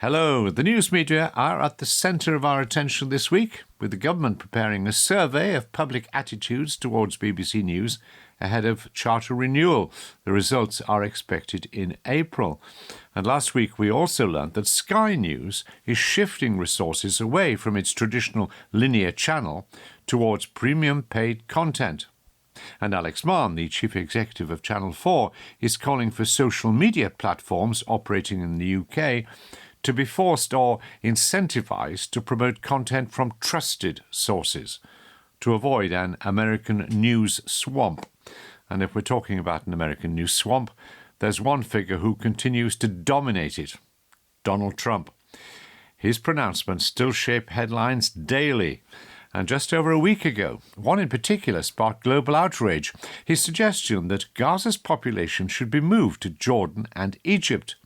Hello. The news media are at the centre of our attention this week, with the government preparing a survey of public attitudes towards BBC News ahead of charter renewal. The results are expected in April. And last week we also learnt that Sky News is shifting resources away from its traditional linear channel towards premium paid content. And Alex Mann, the chief executive of Channel 4, is calling for social media platforms operating in the UK to be forced or incentivised to promote content from trusted sources to avoid an American news swamp. And if we're talking about an American news swamp, there's one figure who continues to dominate it: Donald Trump. His pronouncements still shape headlines daily. And just over a week ago, one in particular sparked global outrage: his suggestion that Gaza's population should be moved to Jordan and Egypt.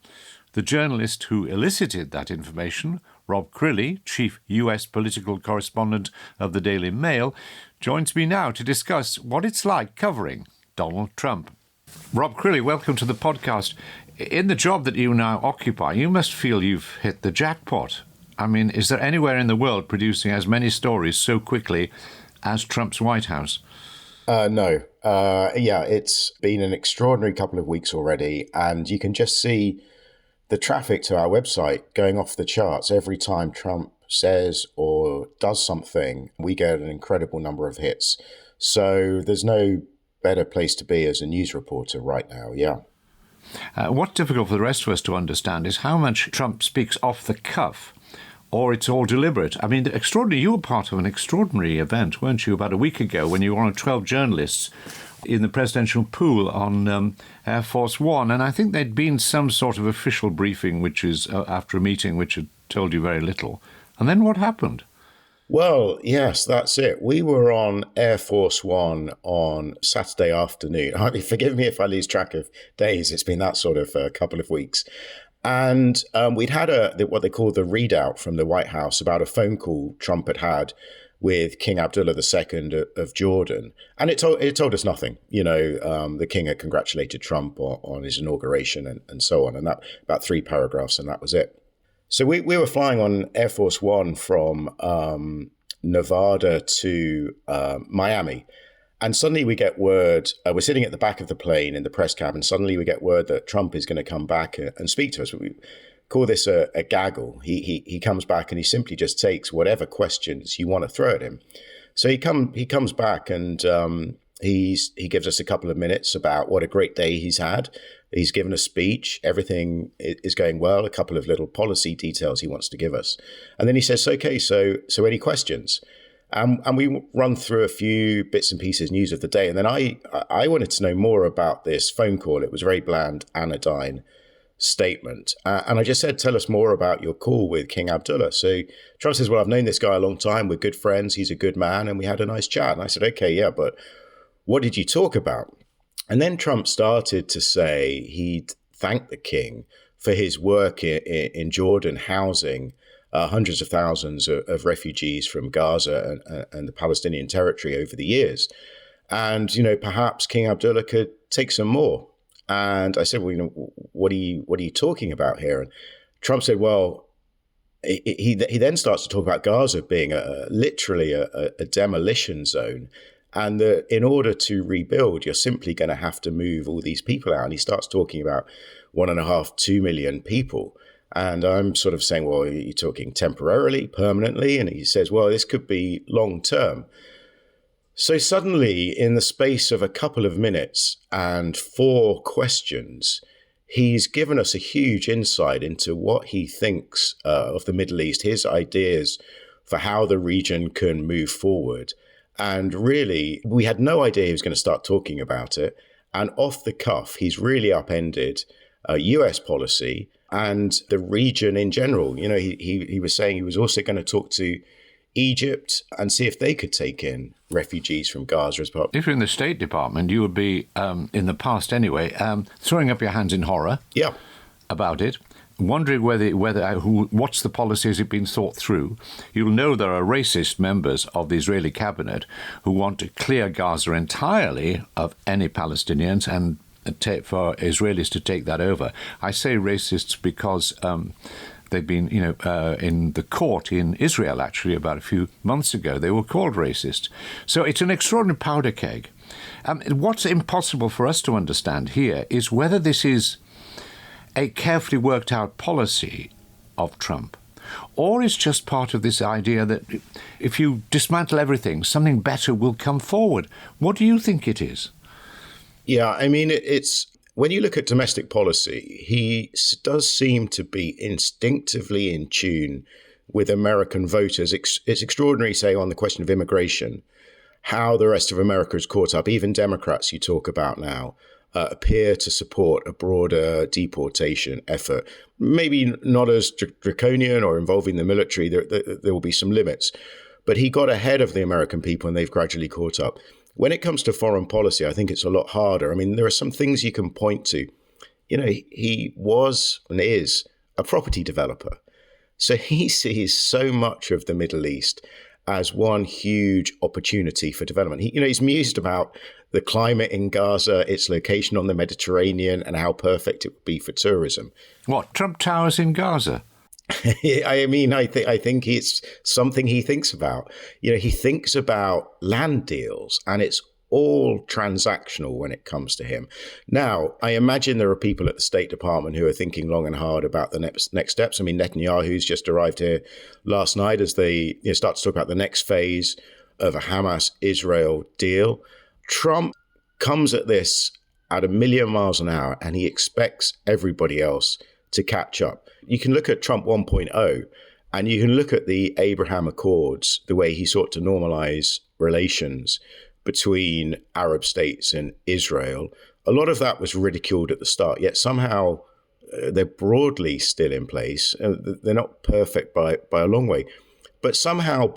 The journalist who elicited that information, Rob Crilly, Chief US Political Correspondent of the Daily Mail, joins me now to discuss what it's like covering Donald Trump. Rob Crilly, welcome to the podcast. In the job that you now occupy, you must feel you've hit the jackpot. I mean, is there anywhere in the world producing as many stories so quickly as Trump's White House? No. It's been an extraordinary couple of weeks already, and you can just see the traffic to our website going off the charts. Every time Trump says or does something, we get an incredible number of hits. So there's no better place to be as a news reporter right now, yeah. What's difficult for the rest of us to understand is how much Trump speaks off the cuff, or it's all deliberate. I mean, you were part of an extraordinary event, weren't you, about a week ago when you were one of 12 journalists in the presidential pool on Air Force One. And I think there'd been some sort of official briefing, which is after a meeting which had told you very little. And then what happened? Well, yes, that's it. We were on Air Force One on Saturday afternoon. Forgive me if I lose track of days. It's been that sort of couple of weeks. And we'd had what they call the readout from the White House about a phone call Trump had had with King Abdullah II of Jordan. And it told us nothing. The king had congratulated Trump on his inauguration and so on. And that about 3 paragraphs, and that was it. So we were flying on Air Force One from Nevada to Miami. And suddenly we get word, we're sitting at the back of the plane in the press cabin. Suddenly we get word that Trump is going to come back and speak to us. We call this a gaggle. He comes back and he simply just takes whatever questions you want to throw at him. So he comes back and he gives us a couple of minutes about what a great day he's had. He's given a speech. Everything is going well. A couple of little policy details he wants to give us. And then he says, okay, so any questions? And we run through a few bits and pieces news of the day. And then I wanted to know more about this phone call. It was a very bland, anodyne statement. And I just said, tell us more about your call with King Abdullah. So Trump says, well, I've known this guy a long time. We're good friends. He's a good man. And we had a nice chat. And I said, okay, yeah, but what did you talk about? And then Trump started to say he'd thanked the king for his work in Jordan, housing hundreds of thousands of refugees from Gaza and the Palestinian territory over the years. And, perhaps King Abdullah could take some more. And I said, well, what are you talking about here? And Trump said, well, he then starts to talk about Gaza being literally a demolition zone. And that in order to rebuild, you're simply going to have to move all these people out. And he starts talking about 1.5, 2 million people. And I'm sort of saying, well, you're talking temporarily, permanently? And he says, well, this could be long term. So suddenly, in the space of a couple of minutes and 4 questions, he's given us a huge insight into what he thinks of the Middle East, his ideas for how the region can move forward. And really, we had no idea he was going to start talking about it. And off the cuff, he's really upended US policy and the region in general. He was saying he was also going to talk to Egypt and see if they could take in refugees from Gaza as well. If you're in the State Department, you would be, in the past anyway, throwing up your hands in horror about it. Wondering what's the policy, has it been thought through? You'll know there are racist members of the Israeli cabinet who want to clear Gaza entirely of any Palestinians and for Israelis to take that over. I say racists because They've been, in the court in Israel, actually, about a few months ago. They were called racist. So it's an extraordinary powder keg. What's impossible for us to understand here is whether this is a carefully worked out policy of Trump, or it's just part of this idea that if you dismantle everything, something better will come forward. What do you think it is? Yeah, I mean, it's when you look at domestic policy, he does seem to be instinctively in tune with American voters. It's extraordinary, say, on the question of immigration, how the rest of America is caught up. Even Democrats you talk about now appear to support a broader deportation effort. Maybe not as draconian or involving the military. There will be some limits. But he got ahead of the American people and they've gradually caught up. When it comes to foreign policy, I think it's a lot harder. I mean, there are some things you can point to. He was and is a property developer. So he sees so much of the Middle East as one huge opportunity for development. He's mused about the climate in Gaza, its location on the Mediterranean, and how perfect it would be for tourism. What, Trump Towers in Gaza? I mean, I think it's something he thinks about. He thinks about land deals, and it's all transactional when it comes to him. Now, I imagine there are people at the State Department who are thinking long and hard about the next steps. I mean, Netanyahu's just arrived here last night as they start to talk about the next phase of a Hamas-Israel deal. Trump comes at this at 1,000,000 miles an hour, and he expects everybody else to catch up. You can look at Trump 1.0, and you can look at the Abraham Accords, the way he sought to normalize relations between Arab states and Israel. A lot of that was ridiculed at the start, yet somehow they're broadly still in place. They're not perfect by a long way, but somehow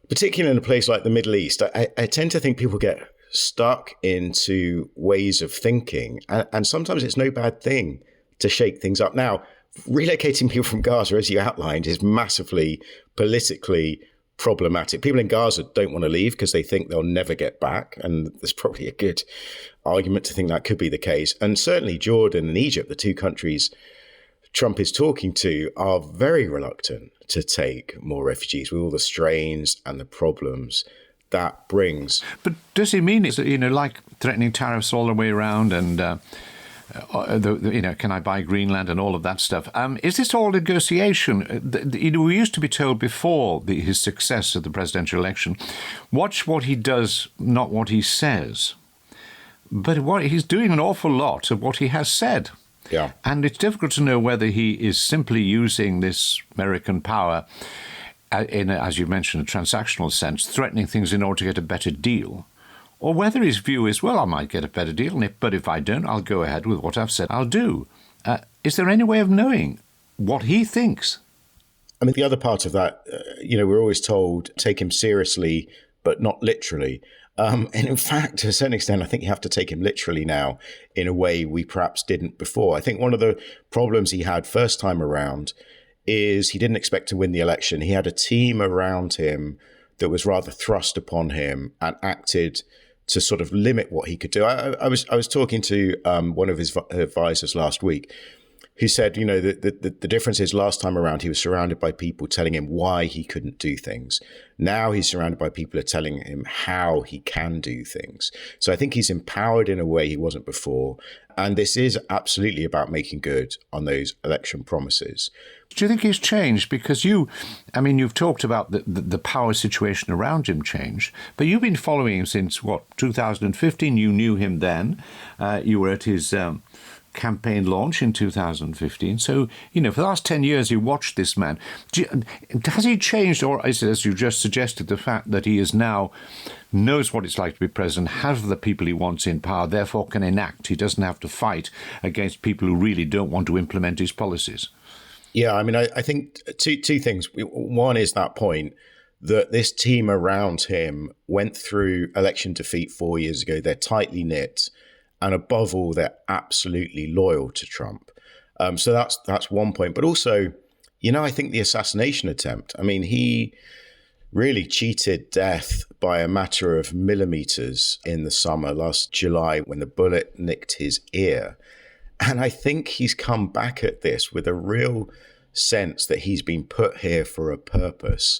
particularly in a place like the Middle East, I tend to think people get stuck into ways of thinking, and sometimes it's no bad thing to shake things up. Now, relocating people from Gaza, as you outlined, is massively politically problematic. People in Gaza don't want to leave because they think they'll never get back. And there's probably a good argument to think that could be the case. And certainly Jordan and Egypt, the two countries Trump is talking to, are very reluctant to take more refugees with all the strains and the problems that brings. But does he mean it's, like threatening tariffs all the way around and can I buy Greenland and all of that stuff? Is this all negotiation? We used to be told before his success at the presidential election, watch what he does, not what he says. But he's doing an awful lot of what he has said. Yeah. And it's difficult to know whether he is simply using this American power in, as you mentioned, a transactional sense, threatening things in order to get a better deal, or whether his view is, well, I might get a better deal, but if I don't, I'll go ahead with what I've said I'll do. Is there any way of knowing what he thinks? I mean, the other part of that, we're always told, take him seriously, but not literally. And in fact, to a certain extent, I think you have to take him literally now in a way we perhaps didn't before. I think one of the problems he had first time around is he didn't expect to win the election. He had a team around him that was rather thrust upon him and acted to sort of limit what he could do. I was talking to one of his advisors last week who said, the difference is last time around he was surrounded by people telling him why he couldn't do things. Now he's surrounded by people who are telling him how he can do things. So I think he's empowered in a way he wasn't before. And this is absolutely about making good on those election promises. Do you think he's changed? Because you've talked about the power situation around him changed, but you've been following him since, 2015? You knew him then. You were at his campaign launch in 2015. So, for the last 10 years, you watched this man. Has he changed, or is it, as you just suggested, the fact that he is now knows what it's like to be president, has the people he wants in power, therefore can enact? He doesn't have to fight against people who really don't want to implement his policies. Yeah, I think two things. One is that point that this team around him went through election defeat 4 years ago. They're tightly knit. And above all, they're absolutely loyal to Trump. So that's one point. But also, I think the assassination attempt, he really cheated death by a matter of millimeters in the summer last July when the bullet nicked his ear. And I think he's come back at this with a real sense that he's been put here for a purpose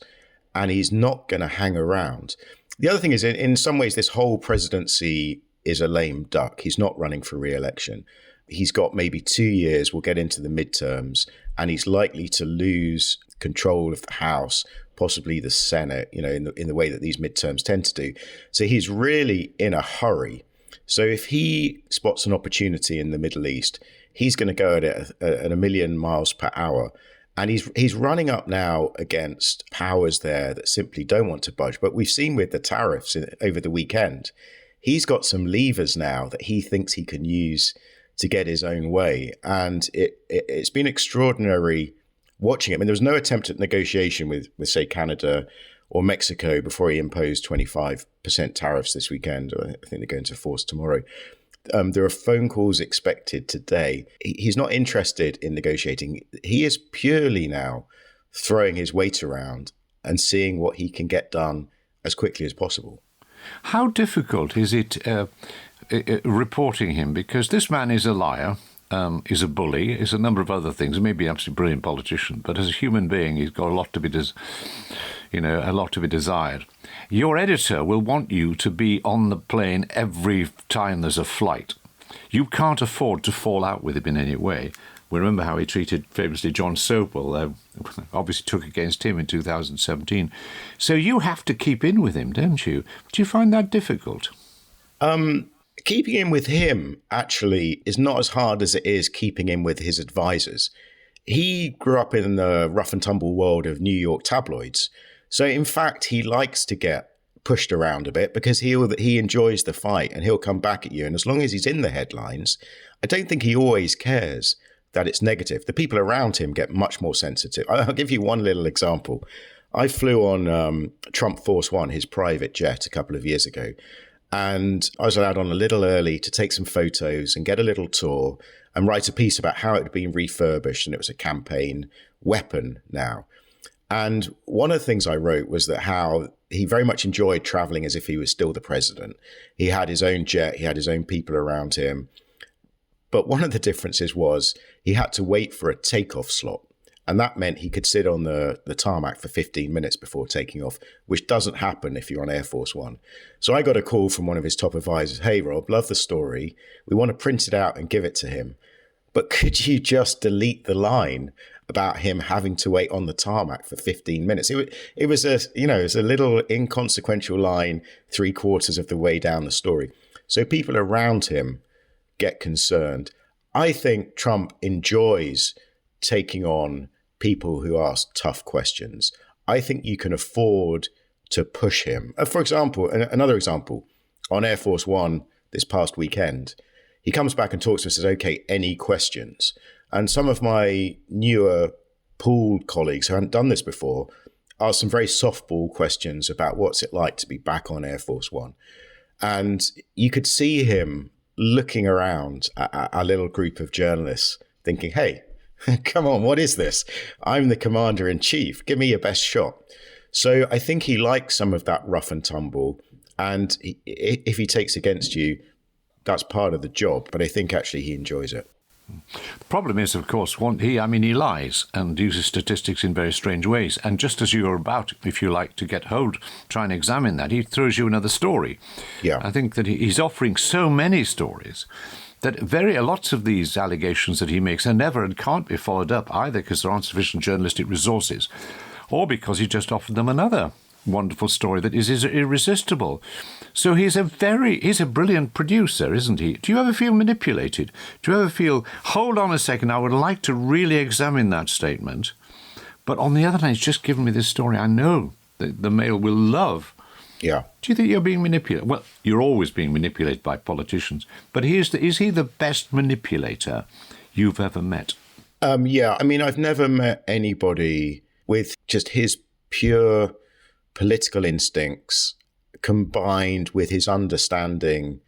and he's not going to hang around. The other thing is, in some ways, this whole presidency is a lame duck. He's not running for re-election. He's got maybe 2 years. We'll get into the midterms, and he's likely to lose control of the House, possibly the Senate, in the way that these midterms tend to do. So he's really in a hurry. So if he spots an opportunity in the Middle East, he's going to go at it at 1,000,000 miles per hour. And he's running up now against powers there that simply don't want to budge. But we've seen with the tariffs over the weekend, he's got some levers now that he thinks he can use to get his own way. And it's been extraordinary watching it. I mean, there was no attempt at negotiation with say, Canada or Mexico before he imposed 25% tariffs this weekend. I think they go into force tomorrow. There are phone calls expected today. He's not interested in negotiating. He is purely now throwing his weight around and seeing what he can get done as quickly as possible. How difficult is it reporting him? Because this man is a liar, is a bully, is a number of other things. He may be an absolutely brilliant politician, but as a human being, he's got a lot to be desired. Your editor will want you to be on the plane every time there's a flight. You can't afford to fall out with him in any way. We remember how he treated famously John Sopel, obviously took against him in 2017. So you have to keep in with him, don't you? Do you find that difficult? Keeping in with him actually is not as hard as it is keeping in with his advisors. He grew up in the rough and tumble world of New York tabloids. So in fact, he likes to get pushed around a bit because he enjoys the fight and he'll come back at you. And as long as he's in the headlines, I don't think he always cares that it's negative. The people around him get much more sensitive. I'll give you one little example. I flew on Trump Force One, his private jet, a couple of years ago. And I was allowed on a little early to take some photos and get a little tour and write a piece about how it had been refurbished. And it was a campaign weapon now. And one of the things I wrote was that how he very much enjoyed traveling as if he was still the president. He had his own jet. He had his own people around him. But one of the differences was he had to wait for a takeoff slot. And that meant he could sit on the tarmac for 15 minutes before taking off, which doesn't happen if you're on Air Force One. So I got a call from one of his top advisors. Hey, Rob, love the story. We want to print it out and give it to him. But could you just delete the line about him having to wait on the tarmac for 15 minutes? It was a little inconsequential line 3/4 of the way down the story. So people around him get concerned. I think Trump enjoys taking on people who ask tough questions. I think you can afford to push him. For example, another example, on Air Force One this past weekend, he comes back and talks to us and says, okay, any questions? And some of my newer pooled colleagues who hadn't done this before asked some very softball questions about what's it like to be back on Air Force One. And you could see him looking around at our little group of journalists thinking, hey, come on, what is this? I'm the commander in chief. Give me your best shot. So I think he likes some of that rough and tumble. And if he takes against you, that's part of the job. But I think actually he enjoys it. The problem is, of course, he lies and uses statistics in very strange ways. And just as you're about, if you like, to get hold, try and examine that, he throws you another story. Yeah. I think that he's offering so many stories that lots of these allegations that he makes are never and can't be followed up, either because there aren't sufficient journalistic resources or because he just offered them another wonderful story that is irresistible. So he's a brilliant producer, isn't he? Do you ever feel manipulated? Do you ever feel, hold on a second, I would like to really examine that statement, but on the other hand, he's just given me this story I know that the Mail will love. Yeah. Do you think you're being manipulated? Well, you're always being manipulated by politicians, but is he the best manipulator you've ever met? Yeah, I mean, I've never met anybody with just his pure political instincts combined with his understanding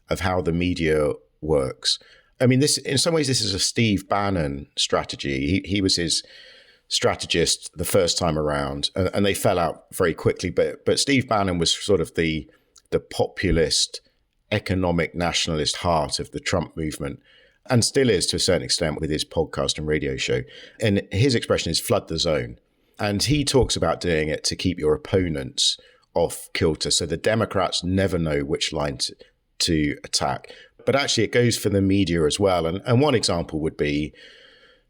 of how the media works. I mean, in some ways, this is a Steve Bannon strategy. He was his strategist the first time around, and they fell out very quickly. But Steve Bannon was sort of the populist, economic nationalist heart of the Trump movement. and still is to a certain extent with his podcast and radio show. And his expression is flood the zone. And he talks about doing it to keep your opponents off kilter. So the Democrats never know which line to attack. But actually it goes for the media as well. And one example would be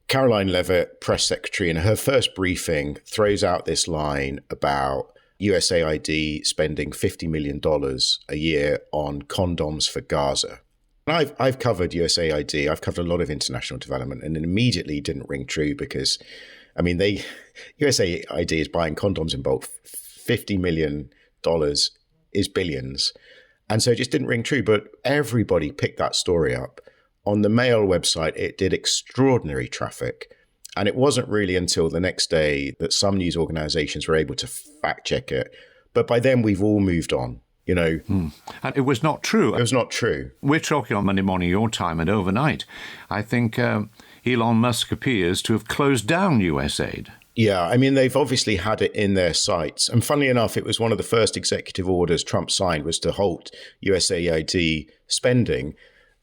Caroline Leavitt, press secretary, in her first briefing throws out this line about USAID spending $50 million a year on condoms for Gaza. And I've covered USAID, I've covered a lot of international development, and it immediately didn't ring true because, I mean, USAID is buying condoms in bulk. $50 million is billions. And so it just didn't ring true. But everybody picked that story up. On the Mail website, it did extraordinary traffic. And it wasn't really until the next day that some news organizations were able to fact check it. But by then, we've all moved on. And it was not true. It was not true. We're talking on Monday morning your time, and overnight, I think Elon Musk appears to have closed down USAID. Yeah, I mean, they've obviously had it in their sights. And funnily enough, it was one of the first executive orders Trump signed was to halt USAID spending.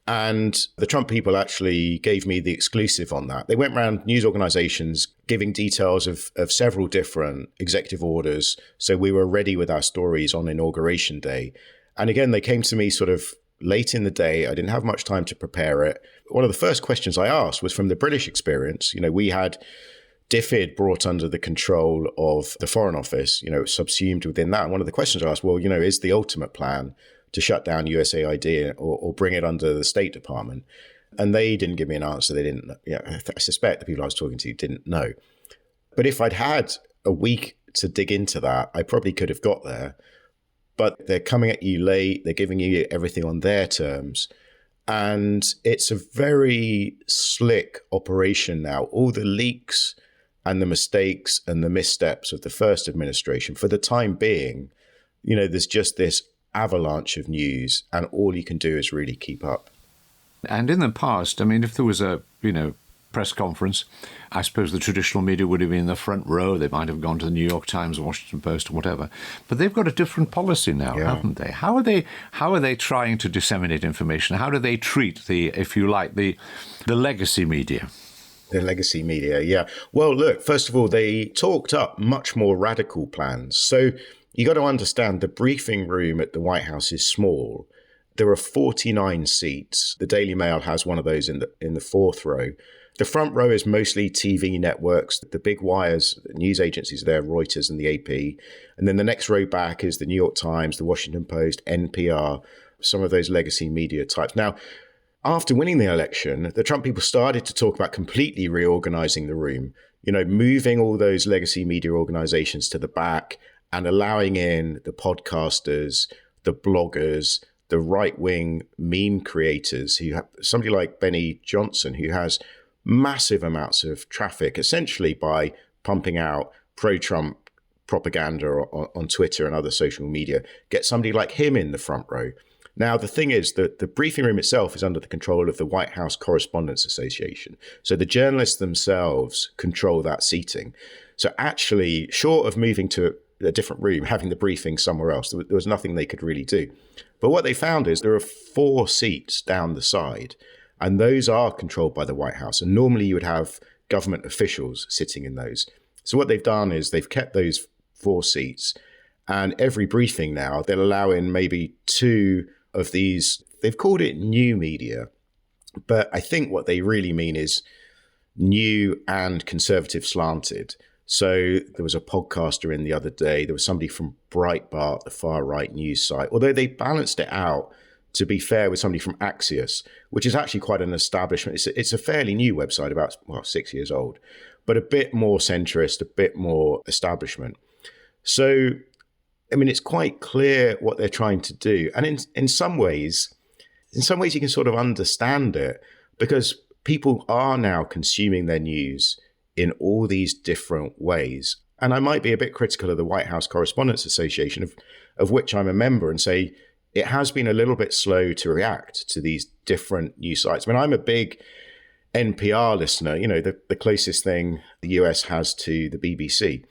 And the Trump people actually gave me the exclusive on that. They went around news organizations giving details of several different executive orders. So we were ready with our stories on Inauguration Day. And again, they came to me sort of late in the day. I didn't have much time to prepare it. One of the first questions I asked was from the British experience. We had DFID brought under the control of the Foreign Office, subsumed within that. And one of the questions I asked, well, is the ultimate plan to shut down USAID or bring it under the State Department? And they didn't give me an answer. They didn't. I suspect the people I was talking to didn't know. But if I'd had a week to dig into that, I probably could have got there. But they're coming at you late. They're giving you everything on their terms. And it's a very slick operation now. All the leaks and the mistakes and the missteps of the first administration, for the time being, there's just this avalanche of news, and all you can do is really keep up. And in the past, I mean, if there was a, press conference, I suppose the traditional media would have been in the front row. They might have gone to the New York Times, Washington Post, or whatever. But they've got a different policy now, haven't they? How are they trying to disseminate information? How do they treat the legacy media? The legacy media, yeah. Well, look, first of all, they talked up much more radical plans. So you got to understand the briefing room at the White House is small. There are 49 seats. The Daily Mail has one of those in the fourth row. The front row is mostly TV networks. The big wires, news agencies there, Reuters and the AP. And then the next row back is the New York Times, the Washington Post, NPR, some of those legacy media types. Now, after winning the election, the Trump people started to talk about completely reorganizing the room, moving all those legacy media organizations to the back and allowing in the podcasters, the bloggers, the right-wing meme creators, who have somebody like Benny Johnson, who has massive amounts of traffic, essentially by pumping out pro-Trump propaganda on Twitter and other social media. Get somebody like him in the front row. Now, the thing is that the briefing room itself is under the control of the White House Correspondents Association. So the journalists themselves control that seating. So actually, short of moving to a different room, having the briefing somewhere else, there was nothing they could really do. But what they found is there are 4 seats down the side, and those are controlled by the White House. And normally you would have government officials sitting in those. So what they've done is they've kept those 4 seats, and every briefing now, they'll allow in maybe 2 of these. They've called it new media, but I think what they really mean is new and conservative slanted. So there was a podcaster in the other day. There was somebody from Breitbart, the far right news site, although they balanced it out, to be fair, with somebody from Axios, which is actually quite an establishment. It's a fairly new website, about 6 years old, but a bit more centrist, a bit more establishment. So, I mean, it's quite clear what they're trying to do. And in some ways you can sort of understand it, because people are now consuming their news in all these different ways. And I might be a bit critical of the White House Correspondents Association, of which I'm a member, and say it has been a little bit slow to react to these different news sites. I mean, I'm a big NPR listener, the closest thing the US has to the BBC,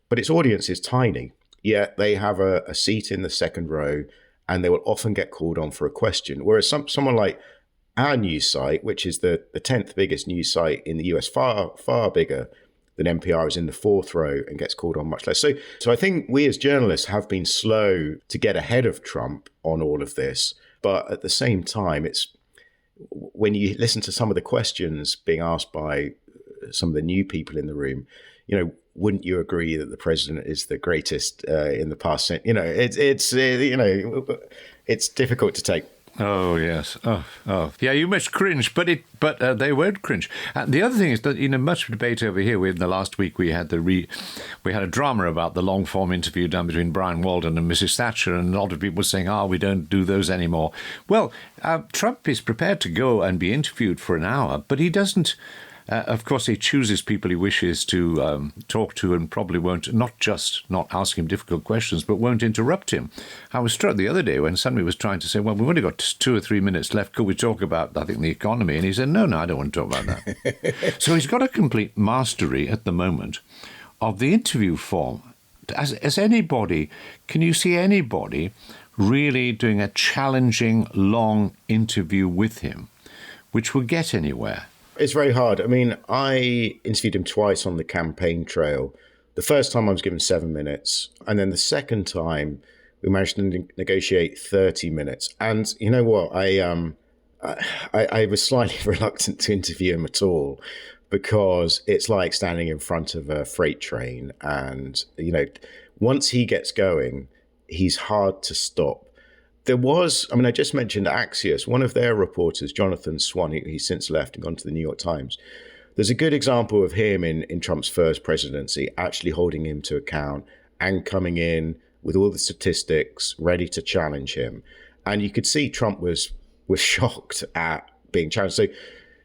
but its audience is tiny. Yet they have a seat in the second row, and they will often get called on for a question. Whereas someone like our news site, which is the 10th biggest news site in the US, far, far bigger than NPR, is in the fourth row and gets called on much less. So I think we as journalists have been slow to get ahead of Trump on all of this. But at the same time, it's when you listen to some of the questions being asked by some of the new people in the room, wouldn't you agree that the president is the greatest in the past? It's difficult to take. Oh yes, yeah. You must cringe, but they won't cringe. The other thing is that much debate over here. In the last week we had we had a drama about the long form interview done between Brian Walden and Mrs. Thatcher, and a lot of people saying, we don't do those anymore. Well, Trump is prepared to go and be interviewed for an hour, but he doesn't. Of course, he chooses people he wishes to talk to, and probably won't, not just not ask him difficult questions, but won't interrupt him. I was struck the other day when somebody was trying to say, well, we've only got 2 or 3 minutes left. Could we talk about, I think, the economy? And he said, no, I don't want to talk about that. So he's got a complete mastery at the moment of the interview form. As anybody, can you see anybody really doing a challenging, long interview with him, which will get anywhere? It's very hard. I mean, I interviewed him twice on the campaign trail. The first time I was given 7 minutes, and then the second time we managed to negotiate 30 minutes. And you know what? I was slightly reluctant to interview him at all, because it's like standing in front of a freight train. And, once he gets going, he's hard to stop. I just mentioned Axios, one of their reporters, Jonathan Swan, he's since left and gone to the New York Times. There's a good example of him in Trump's first presidency, actually holding him to account and coming in with all the statistics, ready to challenge him. And you could see Trump was shocked at being challenged. So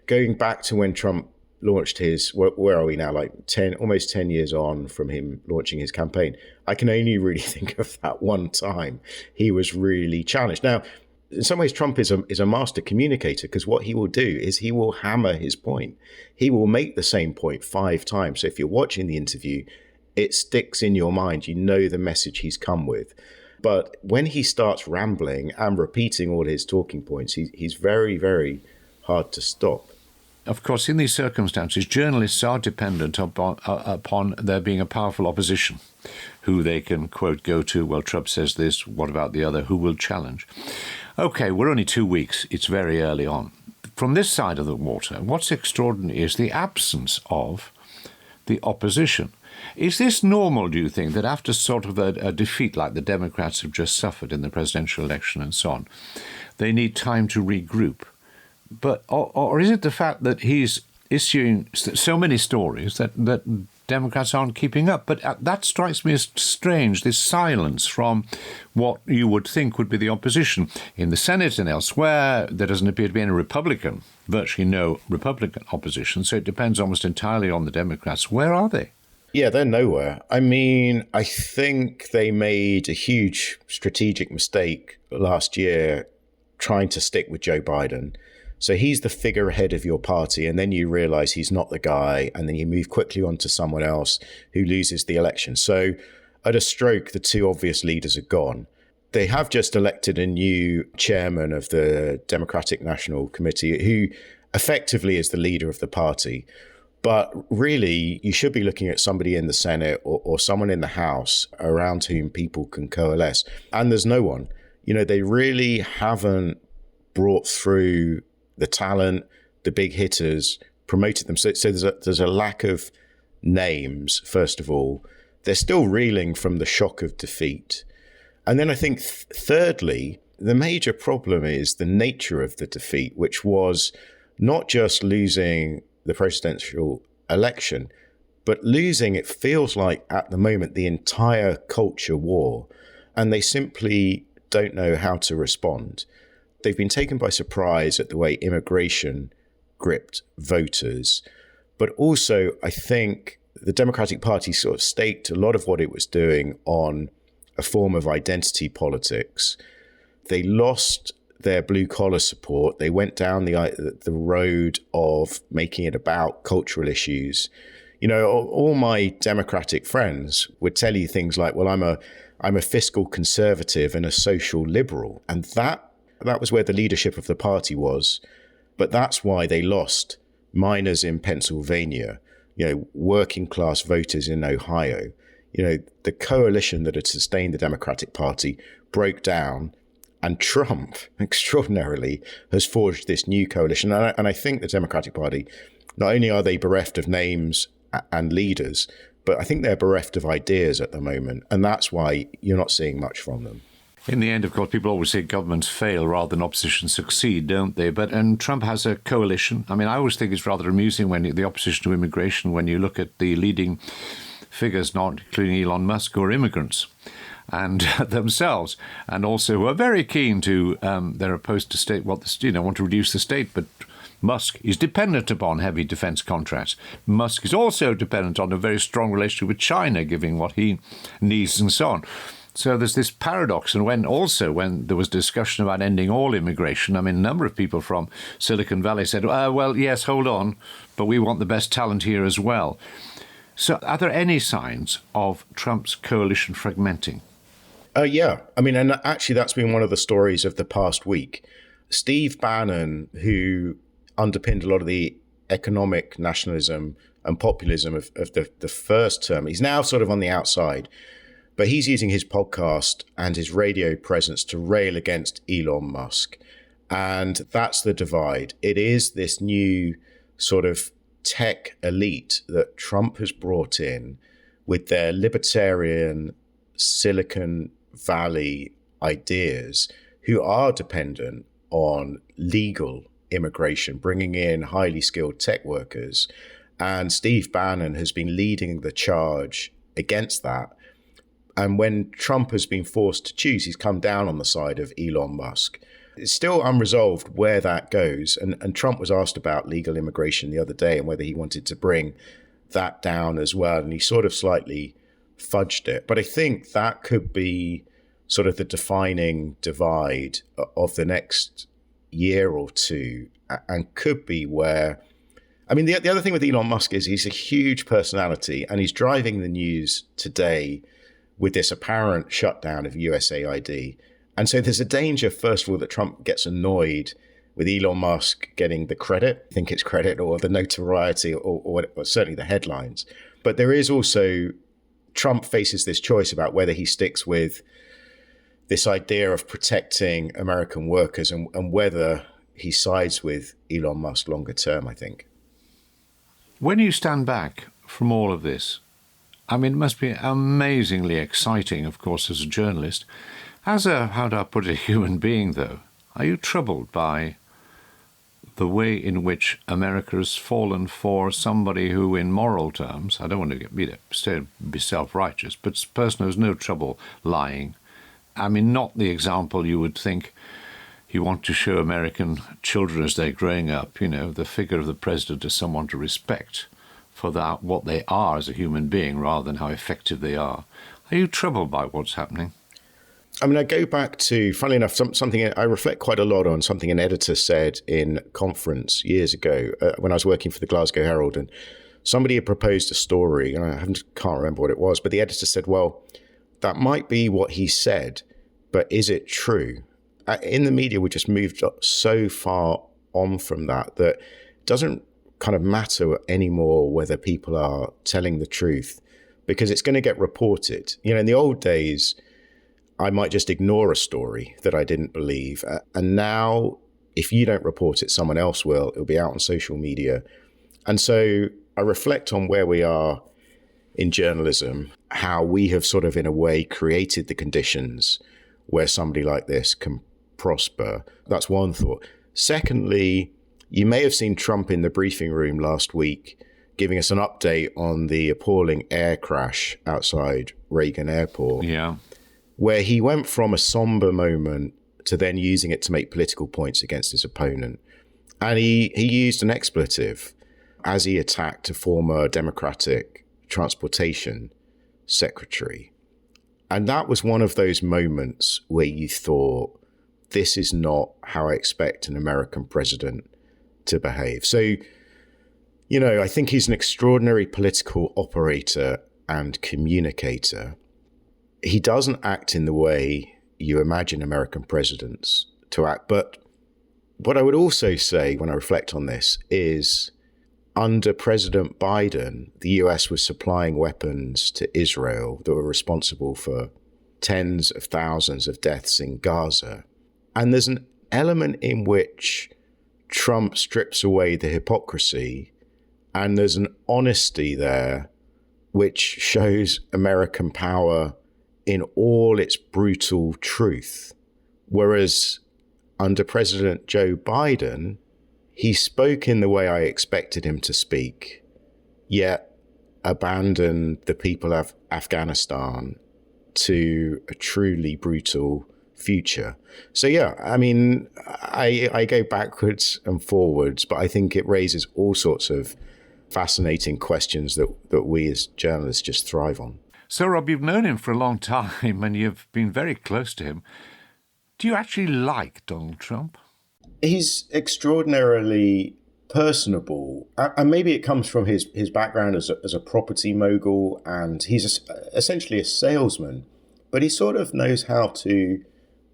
going back to when Trump launched where are we now, like almost 10 years on from him launching his campaign, I can only really think of that one time he was really challenged. Now, in some ways, Trump is a master communicator, because what he will do is he will hammer his point. He will make the same point 5 times. So if you're watching the interview, it sticks in your mind. You know the message he's come with. But when he starts rambling and repeating all his talking points, he's very, very hard to stop. Of course, in these circumstances, journalists are dependent upon there being a powerful opposition who they can, quote, go to. Well, Trump says this, what about the other? Who will challenge? Okay, we're only 2 weeks. It's very early on. From this side of the water, what's extraordinary is the absence of the opposition. Is this normal, do you think, that after sort of a defeat like the Democrats have just suffered in the presidential election and so on, they need time to regroup? But or is it the fact that he's issuing so many stories that Democrats aren't keeping up? But that strikes me as strange, this silence from what you would think would be the opposition. In the Senate and elsewhere, there doesn't appear to be any virtually no Republican opposition, so it depends almost entirely on the Democrats. Where are they? Yeah, they're nowhere. I mean, I think they made a huge strategic mistake last year trying to stick with Joe Biden. So he's the figurehead of your party, and then you realize he's not the guy, and then you move quickly on to someone else who loses the election. So at a stroke, the 2 obvious leaders are gone. They have just elected a new chairman of the Democratic National Committee, who effectively is the leader of the party. But really, you should be looking at somebody in the Senate or someone in the House around whom people can coalesce. And there's no one. They really haven't brought through the talent, the big hitters, promoted them. So there's a lack of names, first of all. They're still reeling from the shock of defeat. And then I think, thirdly, the major problem is the nature of the defeat, which was not just losing the presidential election, but losing, it feels like at the moment, the entire culture war. And they simply don't know how to respond. They've been taken by surprise at the way immigration gripped voters. But also, I think the Democratic Party sort of staked a lot of what it was doing on a form of identity politics. They lost their blue-collar support. They went down the road of making it about cultural issues. All my Democratic friends would tell you things like, well, I'm a fiscal conservative and a social liberal. And that was where the leadership of the party was. But that's why they lost miners in Pennsylvania, working class voters in Ohio. The coalition that had sustained the Democratic Party broke down, and Trump, extraordinarily, has forged this new coalition. And I think the Democratic Party, not only are they bereft of names and leaders, but I think they're bereft of ideas at the moment. And that's why you're not seeing much from them. In the end, of course, people always say governments fail rather than opposition succeed, don't they? And Trump has a coalition. I mean, I always think it's rather amusing when the opposition to immigration, when you look at the leading figures, not including Elon Musk, who are immigrants and themselves, and also who are very keen to, they're opposed to state, want to reduce the state, but Musk is dependent upon heavy defense contracts. Musk is also dependent on a very strong relationship with China, giving what he needs and so on. So there's this paradox. And when there was discussion about ending all immigration, I mean, a number of people from Silicon Valley said, well, yes, hold on, but we want the best talent here as well. So are there any signs of Trump's coalition fragmenting? Yeah. I mean, and actually that's been one of the stories of the past week. Steve Bannon, who underpinned a lot of the economic nationalism and populism of the first term, he's now sort of on the outside. But he's using his podcast and his radio presence to rail against Elon Musk. And that's the divide. It is this new sort of tech elite that Trump has brought in with their libertarian Silicon Valley ideas, who are dependent on legal immigration, bringing in highly skilled tech workers. And Steve Bannon has been leading the charge against that. And when Trump has been forced to choose, he's come down on the side of Elon Musk. It's still unresolved where that goes. And Trump was asked about legal immigration the other day and whether he wanted to bring that down as well. And he sort of slightly fudged it. But I think that could be sort of the defining divide of the next year or two, and could be where, I mean, the other thing with Elon Musk is he's a huge personality and he's driving the news today with this apparent shutdown of USAID. And so there's a danger, first of all, that Trump gets annoyed with Elon Musk getting the credit, I think it's credit, or the notoriety, or certainly the headlines. But there is also, Trump faces this choice about whether he sticks with this idea of protecting American workers and whether he sides with Elon Musk longer term, I think. When you stand back from all of this, I mean, it must be amazingly exciting, of course, as a journalist. As a, how do I put it, human being, though, are you troubled by the way in which America has fallen for somebody who, in moral terms, I don't want to be self-righteous, but a person who has no trouble lying? I mean, not the example you would think you want to show American children as they're growing up, the figure of the president as someone to respect for that, what they are as a human being, rather than how effective they are. Are you troubled by what's happening? I mean, I go back to, funnily enough, something I reflect quite a lot on, something an editor said in conference years ago when I was working for the Glasgow Herald, and somebody had proposed a story, and I can't remember what it was, but the editor said, well, that might be what he said, but is it true? In the media, we just moved so far on from that it doesn't kind of matter anymore whether people are telling the truth, because it's going to get reported. In the old days, I might just ignore a story that I didn't believe. And now, if you don't report it, someone else will. It'll be out on social media. And so I reflect on where we are in journalism, how we have sort of, in a way, created the conditions where somebody like this can prosper. That's one thought. Secondly, you may have seen Trump in the briefing room last week giving us an update on the appalling air crash outside Reagan Airport. Yeah. Where he went from a somber moment to then using it to make political points against his opponent. And he used an expletive as he attacked a former Democratic transportation secretary. And that was one of those moments where you thought, this is not how I expect an American president to behave. So, I think he's an extraordinary political operator and communicator. He doesn't act in the way you imagine American presidents to act, but what I would also say when I reflect on this is under President Biden, the US was supplying weapons to Israel that were responsible for tens of thousands of deaths in Gaza. And there's an element in which Trump strips away the hypocrisy, and there's an honesty there which shows American power in all its brutal truth. Whereas under President Joe Biden, he spoke in the way I expected him to speak, yet abandoned the people of Afghanistan to a truly brutal future. So yeah, I mean, I go backwards and forwards, but I think it raises all sorts of fascinating questions that we as journalists just thrive on. So Rob, you've known him for a long time and you've been very close to him. Do you actually like Donald Trump? He's extraordinarily personable, and maybe it comes from his background as a property mogul, and he's essentially a salesman, but he sort of knows how to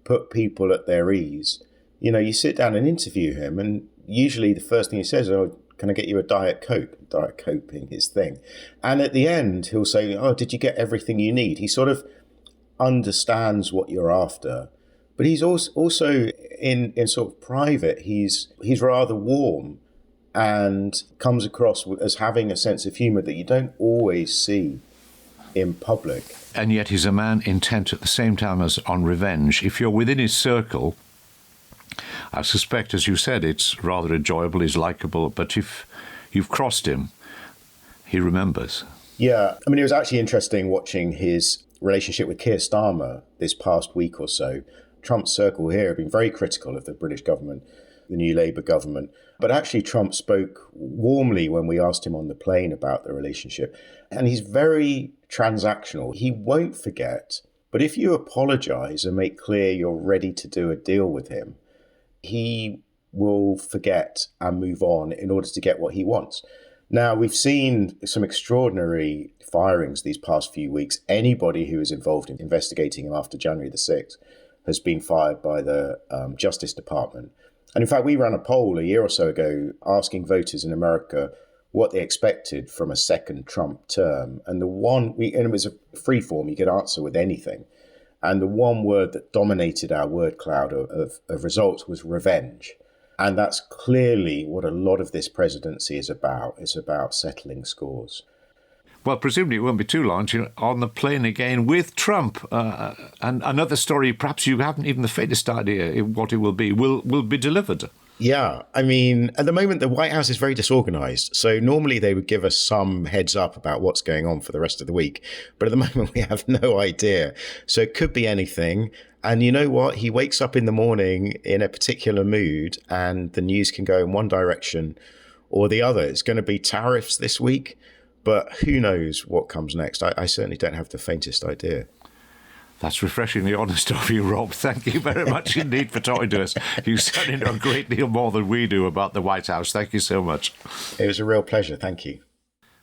put people at their ease. You know, you sit down and interview him, and usually the first thing he says is, "Oh, can I get you a Diet Coke?" Diet Coke being his thing. And at the end, he'll say, "Oh, did you get everything you need?" He sort of understands what you're after. But he's also in sort of private, he's rather warm and comes across as having a sense of humour that you don't always see in public. And yet he's a man intent at the same time as on revenge. If you're within his circle, I suspect, as you said, it's rather enjoyable, he's likeable, but if you've crossed him, he remembers. Yeah, I mean, it was actually interesting watching his relationship with Keir Starmer this past week or so. Trump's circle here have been very critical of the British government, the new Labour government. But actually, Trump spoke warmly when we asked him on the plane about the relationship. And he's very transactional. He won't forget. But if you apologise and make clear you're ready to do a deal with him, he will forget and move on in order to get what he wants. Now, we've seen some extraordinary firings these past few weeks. Anybody who was involved in investigating him after January the 6th has been fired by the Justice Department. And in fact, we ran a poll a year or so ago asking voters in America what they expected from a second Trump term. And and it was a free form, you could answer with anything. And the one word that dominated our word cloud of results was revenge. And that's clearly what a lot of this presidency is about. It's about settling scores. Well, presumably it won't be too long. You're on the plane again with Trump. And another story, perhaps you haven't even the faintest idea what it will be delivered. Yeah, I mean, at the moment, the White House is very disorganized. So normally they would give us some heads up about what's going on for the rest of the week. But at the moment, we have no idea. So it could be anything. And you know what? He wakes up in the morning in a particular mood and the news can go in one direction or the other. It's going to be tariffs this week. But who knows what comes next? I certainly don't have the faintest idea. That's refreshingly honest of you, Rob. Thank you very much indeed for talking to us. You certainly know a great deal more than we do about the White House. Thank you so much. It was a real pleasure. Thank you.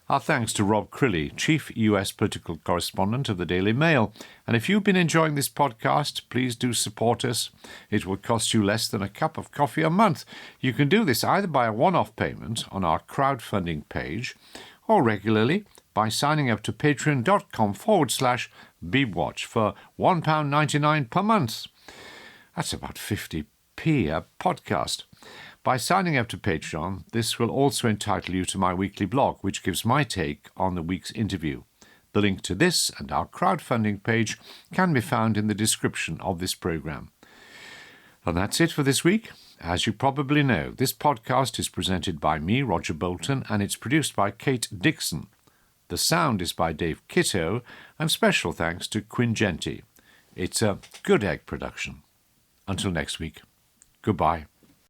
Our thanks to Rob Crilly, Chief US Political Correspondent of the Daily Mail. And if you've been enjoying this podcast, please do support us. It will cost you less than a cup of coffee a month. You can do this either by a one-off payment on our crowdfunding page or regularly by signing up to patreon.com/BeebWatch for £1.99 per month. That's about 50p a podcast. By signing up to Patreon, this will also entitle you to my weekly blog, which gives my take on the week's interview. The link to this and our crowdfunding page can be found in the description of this programme. And that's it for this week. As you probably know, this podcast is presented by me, Roger Bolton, and it's produced by Kate Dixon. The sound is by Dave Kitto, and special thanks to Quinn Genty. It's a Good Egg production. Until next week, goodbye.